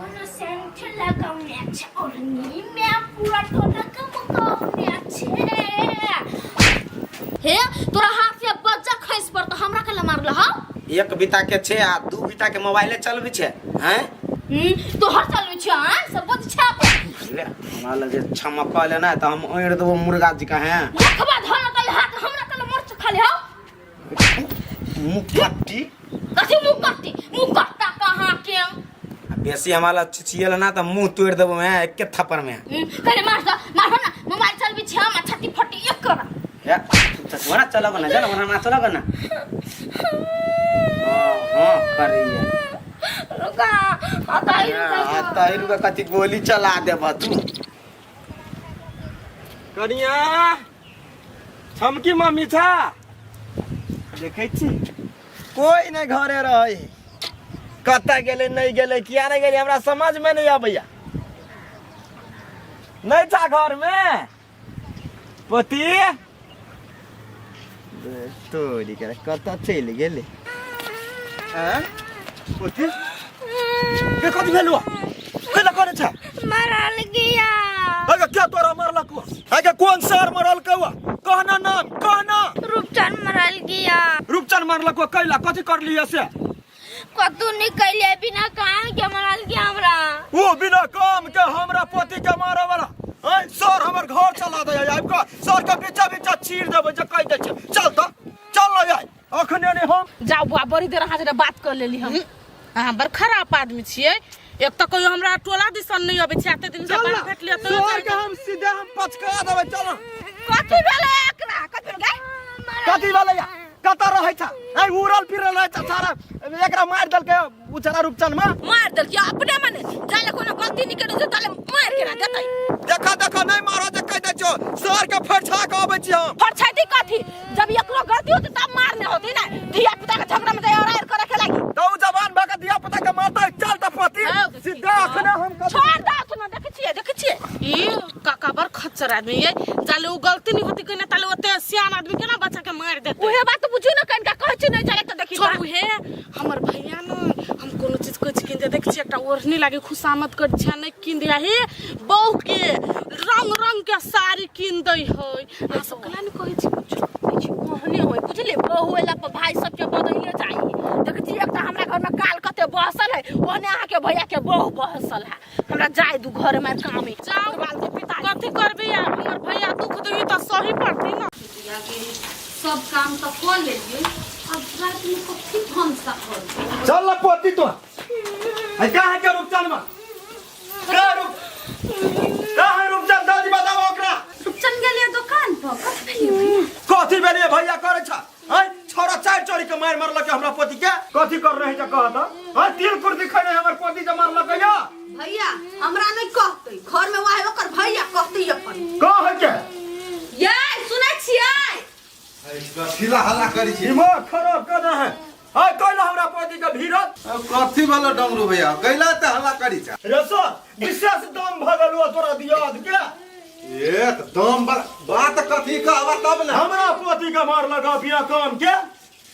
Ona sente लगाउने और नि मैं पूरा टोला का मुकाउने हे तोरा हाथ से बच्चा खैस पर तो हमरा के मारल ह एक बिता के छे आ दू बिता के मोबाइले चलबी छे हैं तो हर चलबी छे हां सब बुझ छाप ले हमरा लगे छमकले ना त हम ओइर देबो मुर्गा जी का हैं लखबा धन तल हाथ हमरा तल मरच खाले हो मुकट्टी कथि मुकट्टा कहां के बेसी हमारा छियल ना त मुंह तोड़ देबो मैं एक के थप्पड़ में करे मार ना मोबाइल चलबी छे हम छाती फटी एक कर या तोरा चलब ना जान हमरा चलब ना हां करिए रुका आता रुका कति गोली चला देब तू कनिया छमकी मम्मी था देखे छी कोई नहीं घरे रहे कत गेले नहीं गेले किया नहीं गेले हमरा समझ में नहीं आबैया नहीं था घर में पति तोरी के कत चल गेले हैं पति के कथि भेलु केला करे छ मरल गया अगे क्या तोरा मरल को अगे कौन सर मरल कवा कहना नाम कहना रूपचंद मरल गया रूपचंद मरल को कैला कथि कर लिया से कतु निकले बिना काम के मरल गया हमरा वो बिना काम के हमरा पति के मारे वाला ऐ सर हमर घर चला दे आइब का सर के बीचा बीचा चीर देबे जे कह दे छ चल तो चल ल जाय अखने ने हम जाओ बुआ बड़ी देर अहाँ से बात कर लेली हम अहाँ बड़ खराब आदमी छियै एक त कोई हमरा टोला दिसन नहीं अबे छाते दिन से बात भेट लिया तो सर के हम सीधे हम पचका देबे चल कथि भेले एकरा कथि भेले कथि वाला या कत रहै छ ऐ उड़ल फिरल रहै छ सारा एकरा मार दल के उचरा रूपचंद में मार दल के अपने मने जाले कोनो गलती नहीं करे ताले मार के ना देतै देखा नहीं मारो जे कह दे छो सर के फरछा के आबै छी हम फरछाती कथि जब एकरो गलती होते तब मारने होती ना धिया पुता के झगड़ा में और करे के लागी तो जवान भगा दिया पता के मारता चल त पति सीधा अखने हम छोड़ दा सुन देखे छिए ई काका बर खच्चर आदमी ये जाले उ गलती नहीं होती कने ताले ओते सियान आदमी के ना बच्चा के मार देते ओहे बात बुझू ना कनका कहै छी नहीं चले त देखि छोड़ू हे हमर भैया न हम कोनो चीज कोइ किन दे देख छी एकटा ओढ़नी लागे खुशामत कर छ नहीं किन दिया हे बहु के रंग रंग के साड़ी किन दई होय आ सब कला न कहै छी कुछ कहने होय बुझले बहुएला पर भाई सब के बदले जाई देख छी एकटा हमरा घर में काल कते बहसल है ओने आहा के भैया के बहु बहसल है हमरा जाय दू घर में काम है जाओ बाल के पिता कथि करबे यार हमर भैया दुख देई त सही पड़ती ना सब काम तो कर लेलिए अब रात में कथि भंसा कर चल ल पोती तो है कहां के रूपचंद में कहां रूपचंद दादी बताओ ओकरा रूपचंद गेलिए दुकान पर कथि भेलिए भैया करे छ है छोरा चार चोरी के मार मारल के हमरा पति के कथि कर रहे छ कह त है तिल कुर्ती खने हमर पति के मारल के या भैया हमरा नहीं कहते घर में वाहे ओकर भैया कहते अपन कह के ये सुनै छियै कथिला हल्ला करी छी दिमाग खराब कर है कहला हमरा पति के भीरत कथी वाला डमरू भैया कैला त हल्ला करी छ रसो विशेष दम भगलुआ तोरा दियाद के एक दम बात कथी कहबा तब ना हमरा पति के मार लगा बिना काम के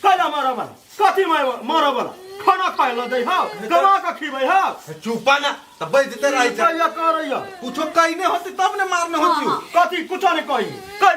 कैला मारब कथी मारब खाना खाए ल दे हा कमा के खिबै हा चुपा ना त बैठ देते रही छ या करैया कुछो कहने होती तब ने मारने होती कथी कुछो नहीं कही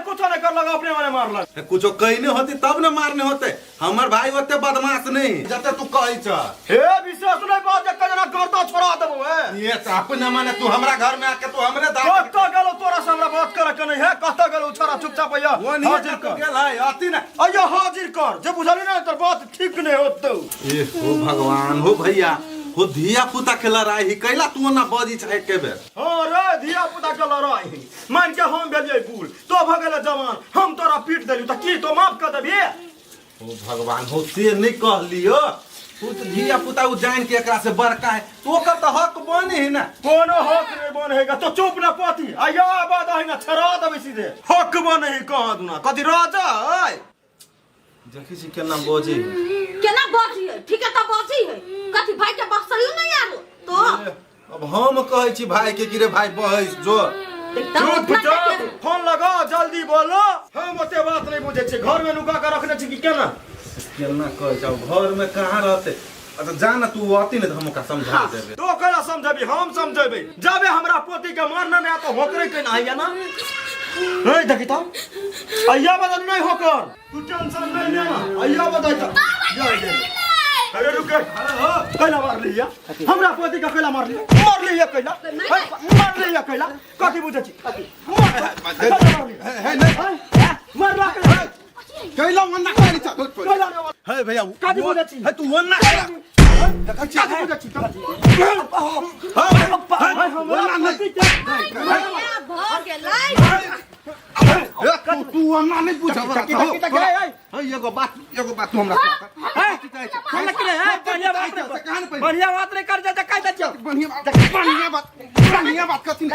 कुछो नहीं कर लगा अपने मारे मार लग कुछो कहने होती तब ने मारने होते हमर भाई ओते बदमाश नहीं जते तू कहै छ हे विशेष नहीं बात जे कजना करता छोड़ा देबो है ये त अपने माने तू हमरा घर में आके तू हमरे दाव कत गेलो तोरा से हमरा बात करे के नहीं है कत गेलो छोरा चुपचाप भैया वो नहीं कर गेल है अति ना अयो हाजिर कर जे बुझली ना तो बात ठीक नहीं होतौ ए हो भगवान हो भैया हो धिया पुता के लड़ाई कैला तू ना बजी छ एक बेर हां रे धिया पुता के लड़ाई मान के हम भेलिए बूढ़ तो भगेला जवान हम तोरा पीट देलियो त की तो माफ कर देबी ओ भगवान हो से नहीं कहलियो तू तो धिया पुता उ जान के एकरा से बड़का है तो ओकर त हक बने है ना कोनो हक नहीं बनेगा तो चुप ना पति आया आबाद है ना छरा देबे सीधे हक बने ही कह दूना कथी राजा है देखी छी केना बजे केना बजी है ठीक है त बजी है कथि भाई के बक्सरी नहीं आलो तो अब हम कहै छी भाई के गिरे भाई बहस जो चुप चुप फोन लगा जल्दी बोलो हम ओते बात नहीं बुझे छी घर में नुका के रखने छी कि केना केना कह जाओ घर में कहां रहते अच्छा जान तू आती नहीं तो हम ओकरा समझा देबे। तो कला समझबी हम समझेबे जाबे हमरा पोती के मारना नहीं तो होकरे के ना आइया ना नहीं देखी तो आइया बदल नहीं होकर तू टेंशन नहीं लेना आइया बदल जा अरे रुक कैला मार लिया हमरा पोती का कैला मार लिया कैला कैला कथी बुझे छी मार ला कैला वन्ना करी छ हे भैया कथी बुझे छी हे तू वन्ना कैला कथी बुझे छी तू वन्ना नहीं पूछ एगो बात तू हमरा बढ़िया बात नहीं कर जा कह दे बढ़िया बात कथी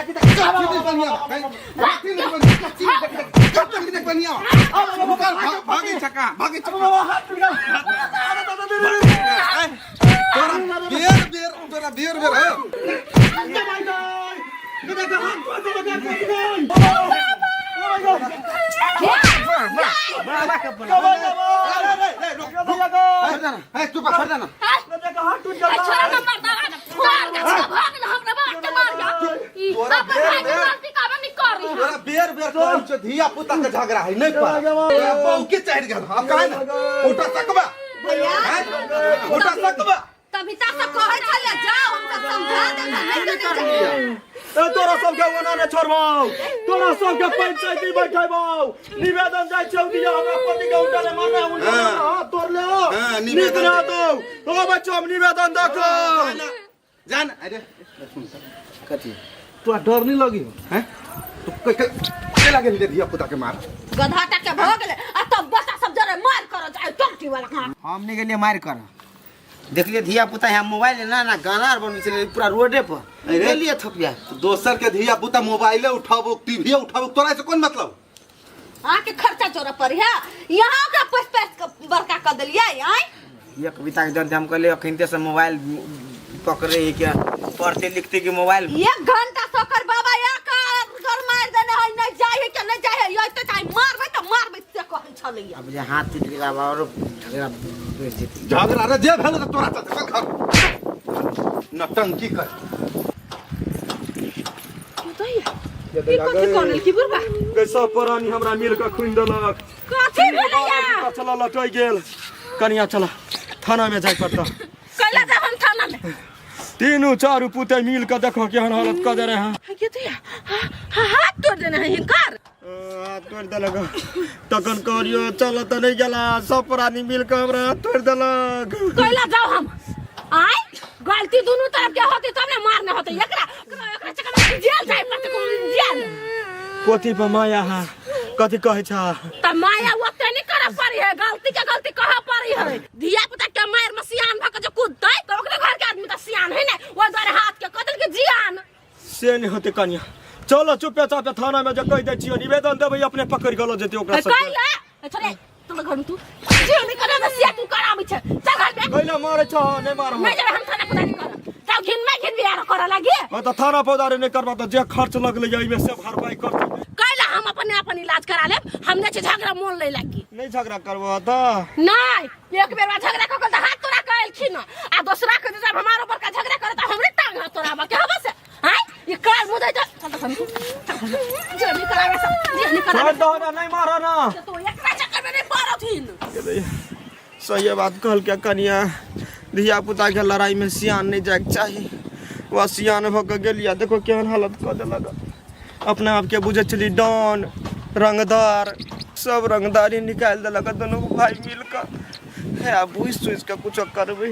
भागे तोरा बेर धिया पुता के झगड़ा है नहीं पर के चढ़ गया हां काहे ना उठा सकबा उठा सकबा तभी तक से कहे चले जाओ हम सब समझा देंगे तोरा सबके वना ने छोड़बौ तोरा सबके पंचायती बैठेबौ निवेदन जाय छौ दिया हमरा पति के उठा ले मारना उठा तोड़ ले हां निवेदन दो तो बच्चो हम निवेदन देखो जान अरे कथी तोरा डर नहीं लगी हैं तो के लागे ले दिया पुता के मार गधा टके भ गेले आ तब बच्चा सब जरे मार करो जाए टंटी वाला का हमने के लिए मार कर देखलिए धिया पुता यहाँ मोबाइल ना गाना आर बनबे छले पूरा रोडे पर ले लिए थपिया दोसर के धिया पुता मोबाइले उठाबो टीवी उठाबो तोरा से कोन मतलब के खर्चा चोरा पड़ी है यहाँ का पैसा बड़का कर दिलिए ये कविता के जनते हम कहले अखनते से मोबाइल पकड़े है क्या पढ़ते लिखते के मोबाइल 1 घंटा सोकर बाबा या का घर मार देने है नहीं जाए के नहीं जाए ये तो टाइम मारबे से कहै छलै अब जे हाथ टूट गेला और झगड़ा बढ़ जेतै झगड़ा रे जे भेल तोरा चल घर नटंकी कर ई कथि कोनल की बुरबा कैसा पुरानी हमरा मिल के खुइन देलक कथि भेलैया चला लटै गेल कनिया चला थाना में जाय पड़ता कैला जा हम थाना में तीनों चारू पुते मिल के देखो केहन हालत कर दे रहे हैं के तो हाथ तोड़ देना है हिनकर तोड़ देलक तखन करियो चल त नहीं गेला सब पुरानी मिल के हमरा तोड़ देलक कैला जाओ हम आय गलती दोनों तरफ के होती तब ने मारने होते एकरा चक्कर में जेल जाए पड़ते को जेल कोथी पर माया है कथी कहै छ त माया ओते नहीं करे पड़ी है गलती के गलती कहा पड़ी है धिया पुता के मार में सियान भक जो कूदतै तो ओकरे घर के आदमी त सियान है ने ओ द्वारे हाथ के कतल के जियान से नहीं होते कनिया चलो चुपे चापे थाना में जो कह दे छियो निवेदन देबै अपने पकड़ गलो जेते ओकरा सब कैला छोरे तुम घर में तू जे नहीं करे ना सिया तू कराबै छ चल घर में कैला मारे छ नहीं मार मैं जब हम थाना पुदारी कर तब घिन बियाह करे लागी त थाना पौदारी नहीं करबा त जे खर्च लगले जाई में सब भरपाई कर कैला हम अपन इलाज करा लेब हमने से झगड़ा मोल ले लागी नहीं झगड़ा करबो त नहीं एक बेर झगड़ा कर त हाथ तोड़ा कहलखिन आ दूसरा के जब हमारे ऊपर का झगड़ा करे त हमरे टांग हाथ तोड़ाबा के हबे से हैं ये काल मुदे चल हम जे नहीं करावे सब जे नहीं करावे छोड़ दो नहीं मारो ना तो एकरा चक्कर में नहीं पड़थिन सही बात कहल के कनिया धिया पुता के लड़ाई में सियान नहीं जाए चाहिए वह सियान भ के गेलिया देखो केहन हालत कर देलक अपने आप के बुझे चली डॉन रंगदार सब रंगदारी निकाल देलक दोनों भाई मिलकर है अब बुझ सुझ के कुछ करबे